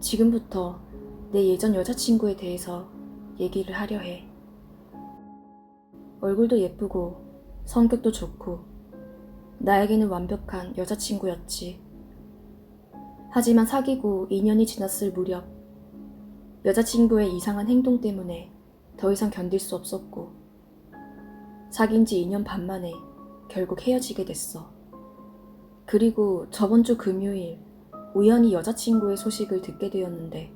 지금부터 내 예전 여자친구에 대해서 얘기를 하려 해. 얼굴도 예쁘고 성격도 좋고 나에게는 완벽한 여자친구였지. 하지만 사귀고 2년이 지났을 무렵 여자친구의 이상한 행동 때문에 더 이상 견딜 수 없었고 사귄 지 2년 반 만에 결국 헤어지게 됐어. 그리고 저번 주 금요일 우연히 여자친구의 소식을 듣게 되었는데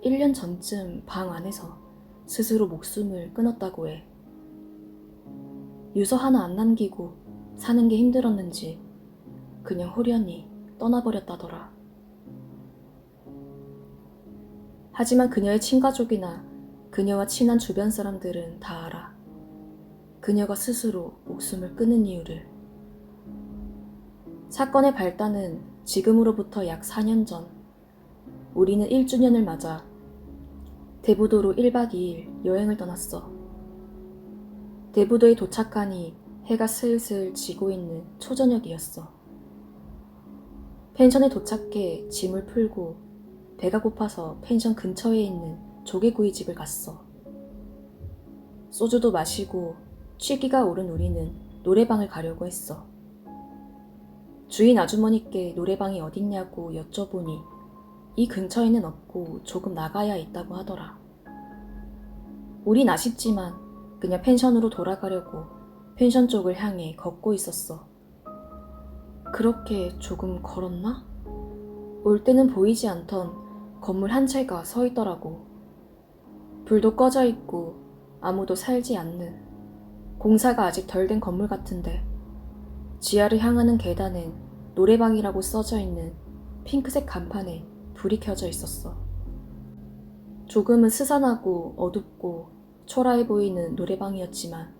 1년 전쯤 방 안에서 스스로 목숨을 끊었다고 해. 유서 하나 안 남기고 사는 게 힘들었는지 그냥 홀연히 떠나버렸다더라. 하지만 그녀의 친가족이나 그녀와 친한 주변 사람들은 다 알아. 그녀가 스스로 목숨을 끊은 이유를. 사건의 발단은 지금으로부터 약 4년 전, 우리는 1주년을 맞아 대부도로 1박 2일 여행을 떠났어. 대부도에 도착하니 해가 슬슬 지고 있는 초저녁이었어. 펜션에 도착해 짐을 풀고 배가 고파서 펜션 근처에 있는 조개구이집을 갔어. 소주도 마시고 취기가 오른 우리는 노래방을 가려고 했어. 주인 아주머니께 노래방이 어딨냐고 여쭤보니 이 근처에는 없고 조금 나가야 있다고 하더라. 우린 아쉽지만 그냥 펜션으로 돌아가려고 펜션 쪽을 향해 걷고 있었어. 그렇게 조금 걸었나? 올 때는 보이지 않던 건물 한 채가 서 있더라고. 불도 꺼져 있고 아무도 살지 않는 공사가 아직 덜 된 건물 같은데 지하를 향하는 계단엔 노래방이라고 써져 있는 핑크색 간판에 불이 켜져 있었어. 조금은 스산하고 어둡고 초라해 보이는 노래방이었지만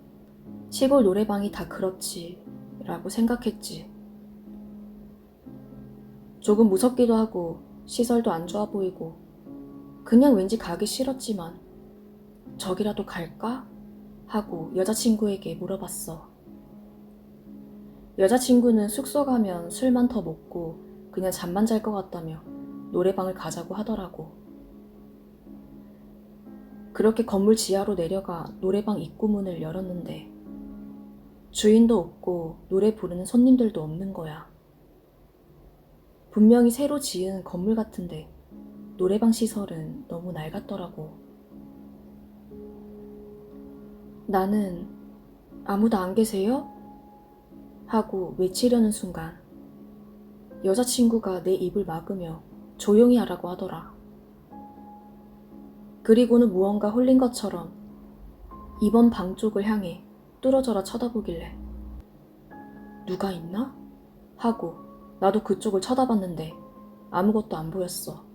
시골 노래방이 다 그렇지 라고 생각했지. 조금 무섭기도 하고 시설도 안 좋아 보이고 그냥 왠지 가기 싫었지만 저기라도 갈까? 하고 여자친구에게 물어봤어. 여자친구는 숙소 가면 술만 더 먹고 그냥 잠만 잘 것 같다며 노래방을 가자고 하더라고. 그렇게 건물 지하로 내려가 노래방 입구문을 열었는데 주인도 없고 노래 부르는 손님들도 없는 거야. 분명히 새로 지은 건물 같은데 노래방 시설은 너무 낡았더라고. 나는 아무도 안 계세요? 하고 외치려는 순간 여자친구가 내 입을 막으며 조용히 하라고 하더라. 그리고는 무언가 홀린 것처럼 이번 방 쪽을 향해 뚫어져라 쳐다보길래 누가 있나? 하고 나도 그쪽을 쳐다봤는데 아무것도 안 보였어.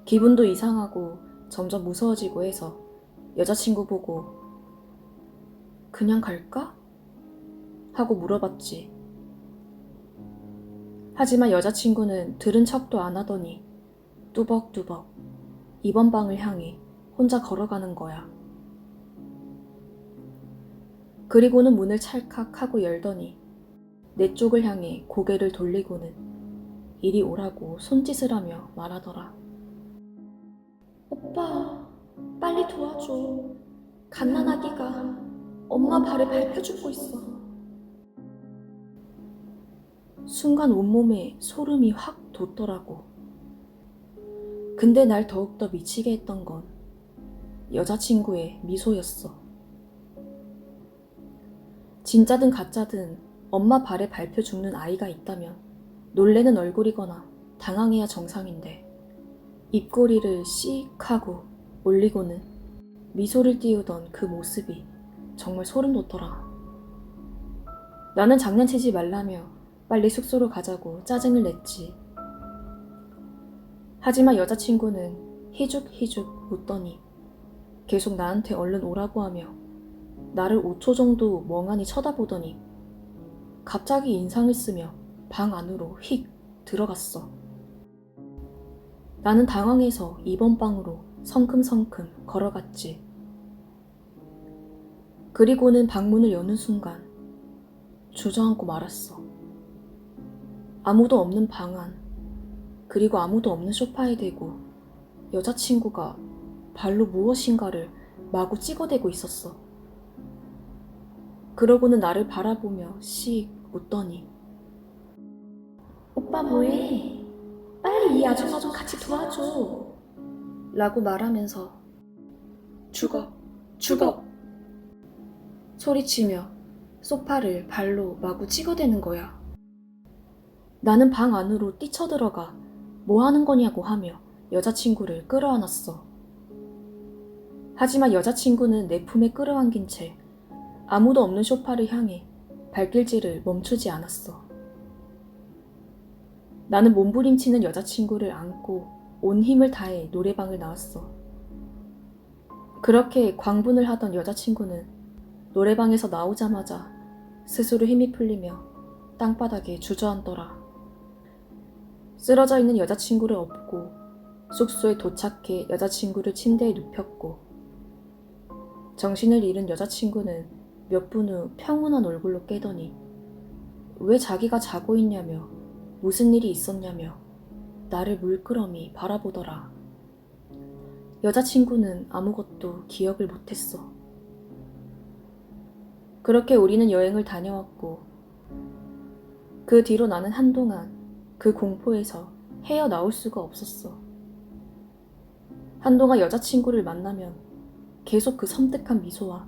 기분도 이상하고 점점 무서워지고 해서 여자친구 보고 그냥 갈까? 하고 물어봤지. 하지만 여자친구는 들은 척도 안 하더니 뚜벅뚜벅 이번 방을 향해 혼자 걸어가는 거야. 그리고는 문을 찰칵 하고 열더니 내 쪽을 향해 고개를 돌리고는 이리 오라고 손짓을 하며 말하더라. 오빠, 빨리 도와줘. 갓난아기가 엄마 발에 밟혀 죽고 있어. 순간 온몸에 소름이 확 돋더라고. 근데 날 더욱더 미치게 했던 건 여자친구의 미소였어. 진짜든 가짜든 엄마 발에 밟혀 죽는 아이가 있다면 놀래는 얼굴이거나 당황해야 정상인데 입꼬리를 씩 하고 올리고는 미소를 띄우던 그 모습이 정말 소름 돋더라. 나는 장난치지 말라며 빨리 숙소로 가자고 짜증을 냈지. 하지만 여자친구는 희죽희죽 웃더니 계속 나한테 얼른 오라고 하며 나를 5초 정도 멍하니 쳐다보더니 갑자기 인상을 쓰며 방 안으로 휙 들어갔어. 나는 당황해서 이번 방으로 성큼성큼 걸어갔지. 그리고는 방문을 여는 순간 주저앉고 말았어. 아무도 없는 방 안. 그리고 아무도 없는 소파에 대고 여자친구가 발로 무엇인가를 마구 찍어대고 있었어. 그러고는 나를 바라보며 씩 웃더니 오빠 뭐해? 빨리 이 아줌마 좀 같이 도와줘 라고 말하면서 죽어 소리치며 소파를 발로 마구 찍어대는 거야. 나는 방 안으로 뛰쳐들어가 뭐 하는 거냐고 하며 여자친구를 끌어안았어. 하지만 여자친구는 내 품에 끌어안긴 채 아무도 없는 소파를 향해 발길질을 멈추지 않았어. 나는 몸부림치는 여자친구를 안고 온 힘을 다해 노래방을 나왔어. 그렇게 광분을 하던 여자친구는 노래방에서 나오자마자 스스로 힘이 풀리며 땅바닥에 주저앉더라. 쓰러져 있는 여자친구를 업고 숙소에 도착해 여자친구를 침대에 눕혔고 정신을 잃은 여자친구는 몇 분 후 평온한 얼굴로 깨더니 왜 자기가 자고 있냐며 무슨 일이 있었냐며 나를 물끄러미 바라보더라. 여자친구는 아무것도 기억을 못했어. 그렇게 우리는 여행을 다녀왔고 그 뒤로 나는 한동안 그 공포에서 헤어나올 수가 없었어. 한동안 여자친구를 만나면 계속 그 섬뜩한 미소와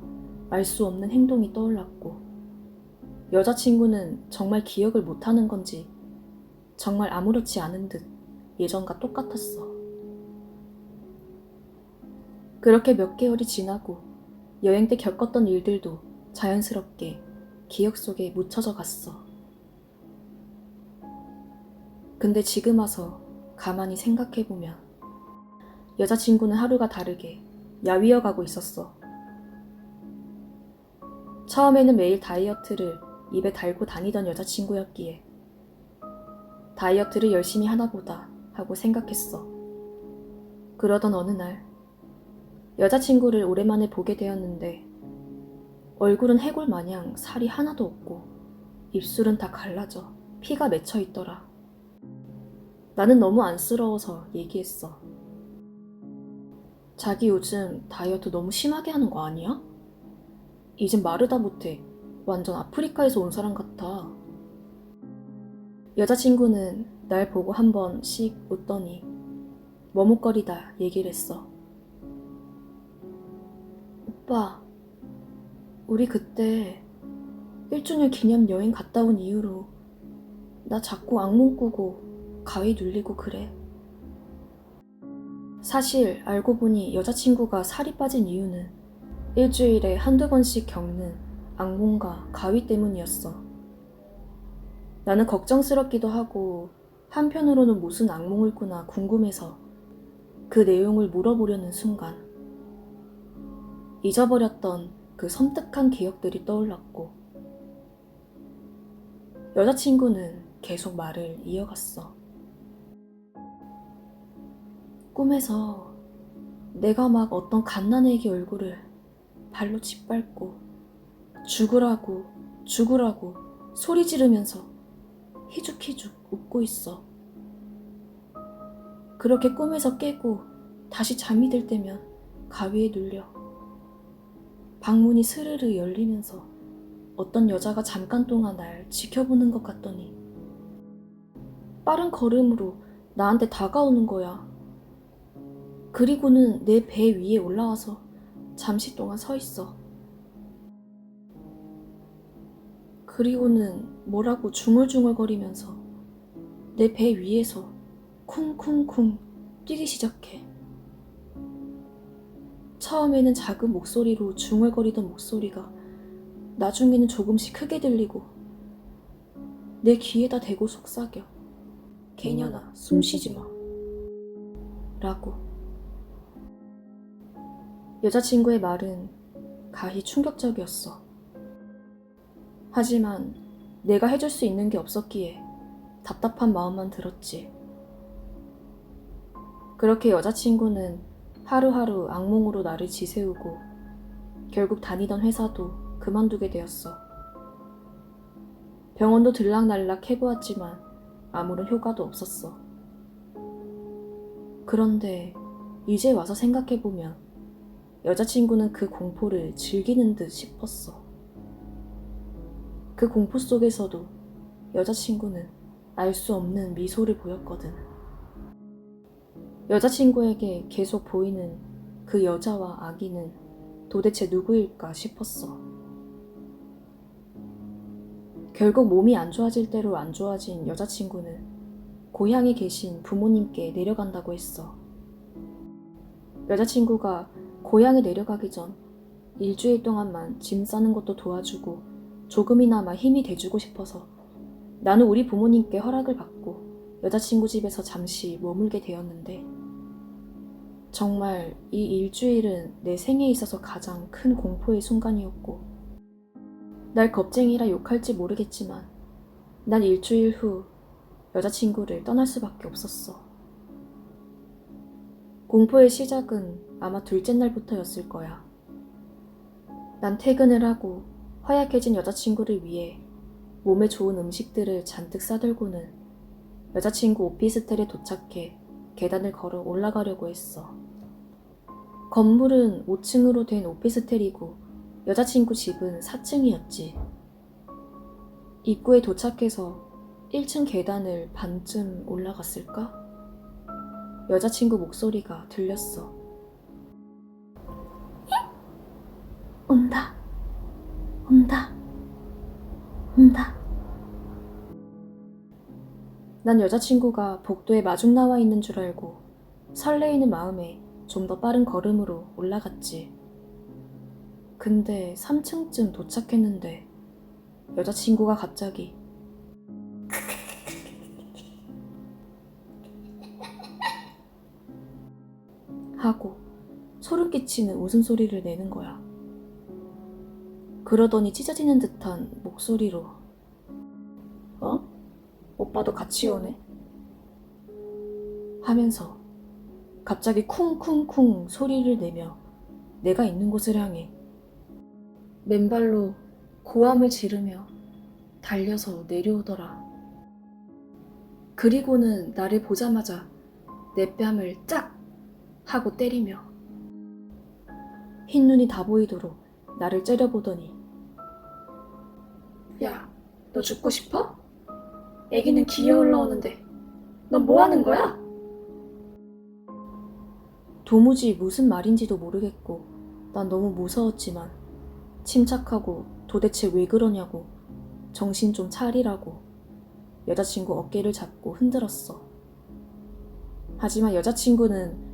알 수 없는 행동이 떠올랐고 여자친구는 정말 기억을 못하는 건지 정말 아무렇지 않은 듯 예전과 똑같았어. 그렇게 몇 개월이 지나고 여행 때 겪었던 일들도 자연스럽게 기억 속에 묻혀져 갔어. 근데 지금 와서 가만히 생각해보면 여자친구는 하루가 다르게 야위어 가고 있었어. 처음에는 매일 다이어트를 입에 달고 다니던 여자친구였기에 다이어트를 열심히 하나보다 하고 생각했어. 그러던 어느 날 여자친구를 오랜만에 보게 되었는데 얼굴은 해골 마냥 살이 하나도 없고 입술은 다 갈라져 피가 맺혀 있더라. 나는 너무 안쓰러워서 얘기했어. 자기 요즘 다이어트 너무 심하게 하는 거 아니야? 이젠 마르다 못해 완전 아프리카에서 온 사람 같아. 여자친구는 날 보고 한 번씩 웃더니 머뭇거리다 얘기를 했어. 오빠, 우리 그때 1주년 기념 여행 갔다 온 이후로 나 자꾸 악몽 꾸고 가위 눌리고 그래. 사실 알고 보니 여자친구가 살이 빠진 이유는 일주일에 한두 번씩 겪는 악몽과 가위 때문이었어. 나는 걱정스럽기도 하고 한편으로는 무슨 악몽을 꾸나 궁금해서 그 내용을 물어보려는 순간 잊어버렸던 그 섬뜩한 기억들이 떠올랐고 여자친구는 계속 말을 이어갔어. 꿈에서 내가 막 어떤 갓난애기 얼굴을 발로 짓밟고 죽으라고 소리 지르면서 희죽희죽 웃고 있어. 그렇게 꿈에서 깨고 다시 잠이 들 때면 가위에 눌려. 방문이 스르르 열리면서 어떤 여자가 잠깐 동안 날 지켜보는 것 같더니 빠른 걸음으로 나한테 다가오는 거야. 그리고는 내 배 위에 올라와서 잠시 동안 서 있어. 그리고는 뭐라고 중얼중얼거리면서 내 배 위에서 쿵쿵쿵 뛰기 시작해. 처음에는 작은 목소리로 중얼거리던 목소리가 나중에는 조금씩 크게 들리고 내 귀에다 대고 속삭여. 개년아, 숨 쉬지 마. 라고. 여자친구의 말은 가히 충격적이었어. 하지만 내가 해줄 수 있는 게 없었기에 답답한 마음만 들었지. 그렇게 여자친구는 하루하루 악몽으로 나를 지새우고 결국 다니던 회사도 그만두게 되었어. 병원도 들락날락 해보았지만 아무런 효과도 없었어. 그런데 이제 와서 생각해보면 여자친구는 그 공포를 즐기는 듯 싶었어. 그 공포 속에서도 여자친구는 알 수 없는 미소를 보였거든. 여자친구에게 계속 보이는 그 여자와 아기는 도대체 누구일까 싶었어. 결국 몸이 안 좋아질 대로 안 좋아진 여자친구는 고향에 계신 부모님께 내려간다고 했어. 여자친구가 고향에 내려가기 전 일주일 동안만 짐 싸는 것도 도와주고 조금이나마 힘이 돼주고 싶어서 나는 우리 부모님께 허락을 받고 여자친구 집에서 잠시 머물게 되었는데, 정말 이 일주일은 내 생에 있어서 가장 큰 공포의 순간이었고, 날 겁쟁이라 욕할지 모르겠지만 난 일주일 후 여자친구를 떠날 수밖에 없었어. 공포의 시작은 아마 둘째 날부터였을 거야. 난 퇴근을 하고 허약해진 여자친구를 위해 몸에 좋은 음식들을 잔뜩 싸들고는 여자친구 오피스텔에 도착해 계단을 걸어 올라가려고 했어. 건물은 5층으로 된 오피스텔이고 여자친구 집은 4층이었지. 입구에 도착해서 1층 계단을 반쯤 올라갔을까? 여자친구 목소리가 들렸어. 온다. 온다. 온다. 난 여자친구가 복도에 마중 나와 있는 줄 알고 설레이는 마음에 좀 더 빠른 걸음으로 올라갔지. 근데 3층쯤 도착했는데 여자친구가 갑자기 하고 소름 끼치는 웃음소리를 내는 거야. 그러더니 찢어지는 듯한 목소리로 어? 오빠도 같이 오네? 하면서 갑자기 쿵쿵쿵 소리를 내며 내가 있는 곳을 향해 맨발로 고함을 지르며 달려서 내려오더라. 그리고는 나를 보자마자 내 뺨을 짝 하고 때리며 흰눈이 다 보이도록 나를 째려보더니 야, 너 죽고 싶어? 애기는 기어 올라오는데 넌 뭐 하는 거야? 도무지 무슨 말인지도 모르겠고 난 너무 무서웠지만 침착하고 도대체 왜 그러냐고 정신 좀 차리라고 여자친구 어깨를 잡고 흔들었어. 하지만 여자친구는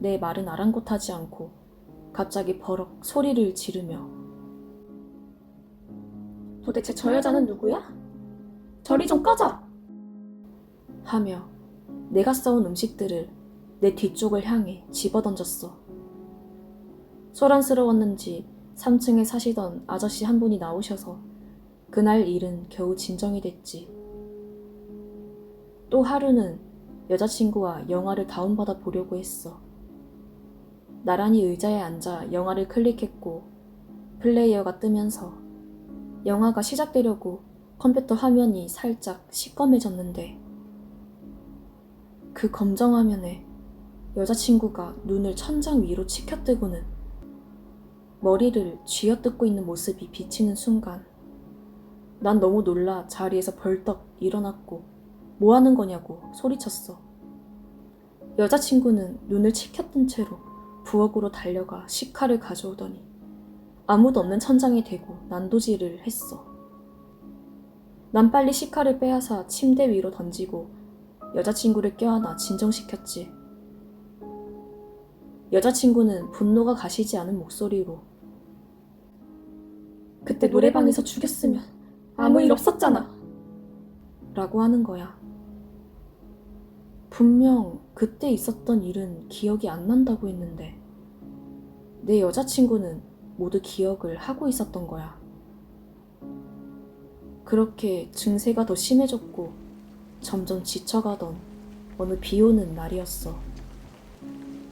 내 말은 아랑곳하지 않고 갑자기 버럭 소리를 지르며 도대체 저 여자는 누구야? 저리 좀 꺼져! 하며 내가 싸온 음식들을 내 뒤쪽을 향해 집어던졌어. 소란스러웠는지 3층에 사시던 아저씨 한 분이 나오셔서 그날 일은 겨우 진정이 됐지. 또 하루는 여자친구와 영화를 다운받아 보려고 했어. 나란히 의자에 앉아 영화를 클릭했고 플레이어가 뜨면서 영화가 시작되려고 컴퓨터 화면이 살짝 시꺼매졌는데 그 검정 화면에 여자친구가 눈을 천장 위로 치켜뜨고는 머리를 쥐어뜯고 있는 모습이 비치는 순간 난 너무 놀라 자리에서 벌떡 일어났고 뭐 하는 거냐고 소리쳤어. 여자친구는 눈을 치켜뜬 채로 부엌으로 달려가 식칼을 가져오더니 아무도 없는 천장에 대고 난도질을 했어. 난 빨리 식칼을 빼앗아 침대 위로 던지고 여자친구를 껴안아 진정시켰지. 여자친구는 분노가 가시지 않은 목소리로 그때 노래방에서 죽였으면 아무 일 없었잖아 라고 하는 거야. 분명 그때 있었던 일은 기억이 안 난다고 했는데 내 여자친구는 모두 기억을 하고 있었던 거야. 그렇게 증세가 더 심해졌고 점점 지쳐가던 어느 비오는 날이었어.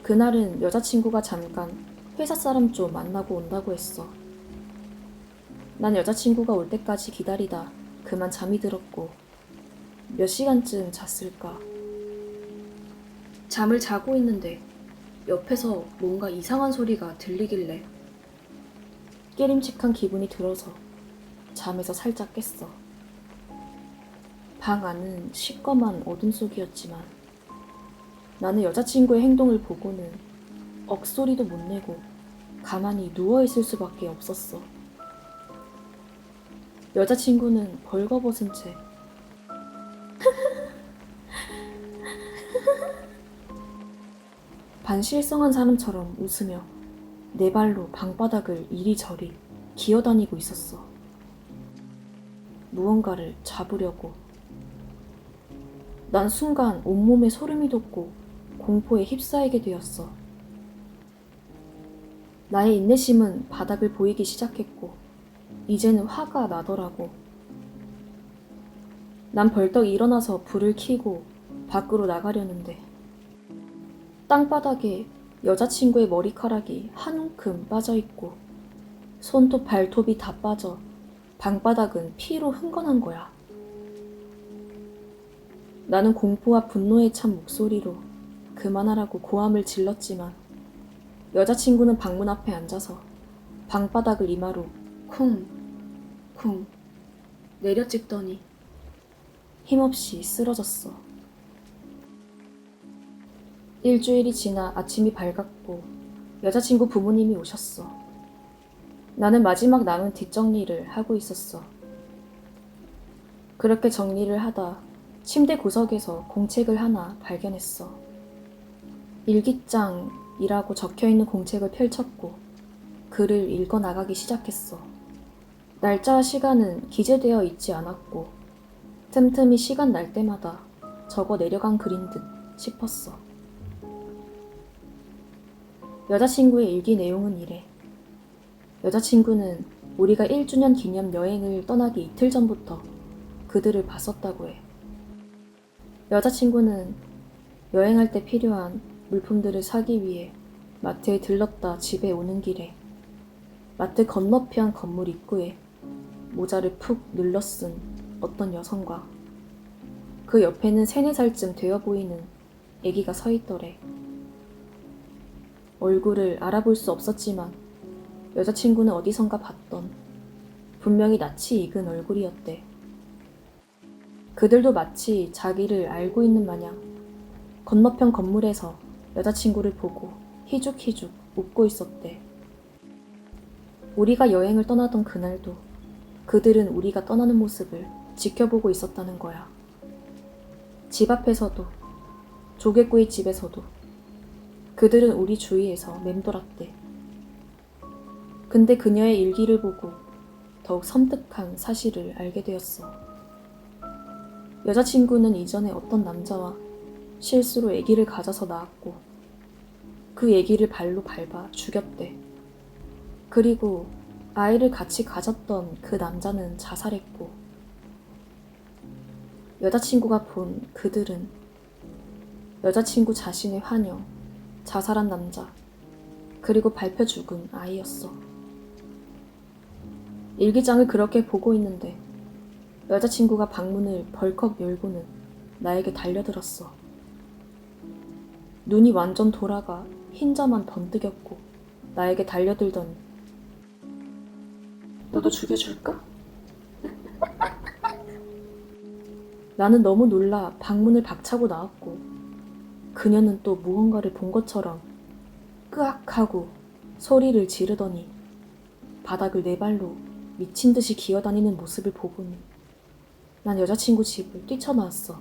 그날은 여자친구가 잠깐 회사 사람 좀 만나고 온다고 했어. 난 여자친구가 올 때까지 기다리다 그만 잠이 들었고 몇 시간쯤 잤을까. 잠을 자고 있는데 옆에서 뭔가 이상한 소리가 들리길래 깨림칙한 기분이 들어서 잠에서 살짝 깼어. 방 안은 시꺼먼 어둠 속이었지만 나는 여자친구의 행동을 보고는 억소리도 못 내고 가만히 누워있을 수밖에 없었어. 여자친구는 벌거벗은 채 반실성한 사람처럼 웃으며 네 발로 방바닥을 이리저리 기어다니고 있었어. 무언가를 잡으려고. 난 순간 온몸에 소름이 돋고 공포에 휩싸이게 되었어. 나의 인내심은 바닥을 보이기 시작했고 이제는 화가 나더라고. 난 벌떡 일어나서 불을 켜고 밖으로 나가려는데 땅바닥에 여자친구의 머리카락이 한 움큼 빠져있고 손톱 발톱이 다 빠져 방바닥은 피로 흥건한 거야. 나는 공포와 분노에 찬 목소리로 그만하라고 고함을 질렀지만 여자친구는 방문 앞에 앉아서 방바닥을 이마로 쿵쿵 내려찍더니 힘없이 쓰러졌어. 일주일이 지나 아침이 밝았고 여자친구 부모님이 오셨어. 나는 마지막 남은 뒷정리를 하고 있었어. 그렇게 정리를 하다 침대 구석에서 공책을 하나 발견했어. 일기장이라고 적혀있는 공책을 펼쳤고 글을 읽어 나가기 시작했어. 날짜와 시간은 기재되어 있지 않았고 틈틈이 시간 날 때마다 적어 내려간 글인 듯 싶었어. 여자친구의 일기 내용은 이래. 여자친구는 우리가 1주년 기념 여행을 떠나기 이틀 전부터 그들을 봤었다고 해. 여자친구는 여행할 때 필요한 물품들을 사기 위해 마트에 들렀다 집에 오는 길에 마트 건너편 건물 입구에 모자를 푹 눌러 쓴 어떤 여성과 그 옆에는 3, 4살쯤 되어 보이는 아기가 서 있더래. 얼굴을 알아볼 수 없었지만 여자친구는 어디선가 봤던 분명히 낯이 익은 얼굴이었대. 그들도 마치 자기를 알고 있는 마냥 건너편 건물에서 여자친구를 보고 희죽희죽 웃고 있었대. 우리가 여행을 떠나던 그날도 그들은 우리가 떠나는 모습을 지켜보고 있었다는 거야. 집 앞에서도 조개구이 집에서도 그들은 우리 주위에서 맴돌았대. 근데 그녀의 일기를 보고 더욱 섬뜩한 사실을 알게 되었어. 여자친구는 이전에 어떤 남자와 실수로 아기를 가져서 낳았고 그 아기를 발로 밟아 죽였대. 그리고 아이를 같이 가졌던 그 남자는 자살했고 여자친구가 본 그들은 여자친구 자신의 환영, 자살한 남자, 그리고 밟혀 죽은 아이였어. 일기장을 그렇게 보고 있는데 여자친구가 방문을 벌컥 열고는 나에게 달려들었어. 눈이 완전 돌아가 흰자만 번뜩였고 나에게 달려들더니 너도 죽여줄까? 나는 너무 놀라 방문을 박차고 나왔고 그녀는 또 무언가를 본 것처럼 끄악하고 소리를 지르더니 바닥을 네 발로 미친 듯이 기어다니는 모습을 보고는 난 여자친구 집을 뛰쳐나왔어.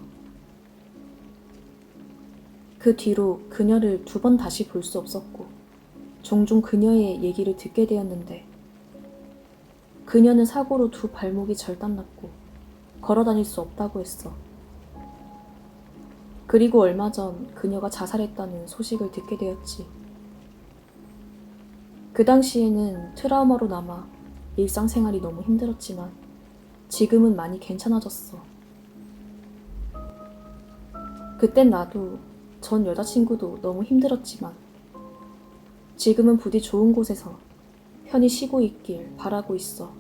그 뒤로 그녀를 2번 다시 볼 수 없었고 종종 그녀의 얘기를 듣게 되었는데 그녀는 사고로 2 발목이 절단났고 걸어다닐 수 없다고 했어. 그리고 얼마 전 그녀가 자살했다는 소식을 듣게 되었지. 그 당시에는 트라우마로 남아 일상생활이 너무 힘들었지만 지금은 많이 괜찮아졌어. 그땐 나도 전 여자친구도 너무 힘들었지만 지금은 부디 좋은 곳에서 편히 쉬고 있길 바라고 있어.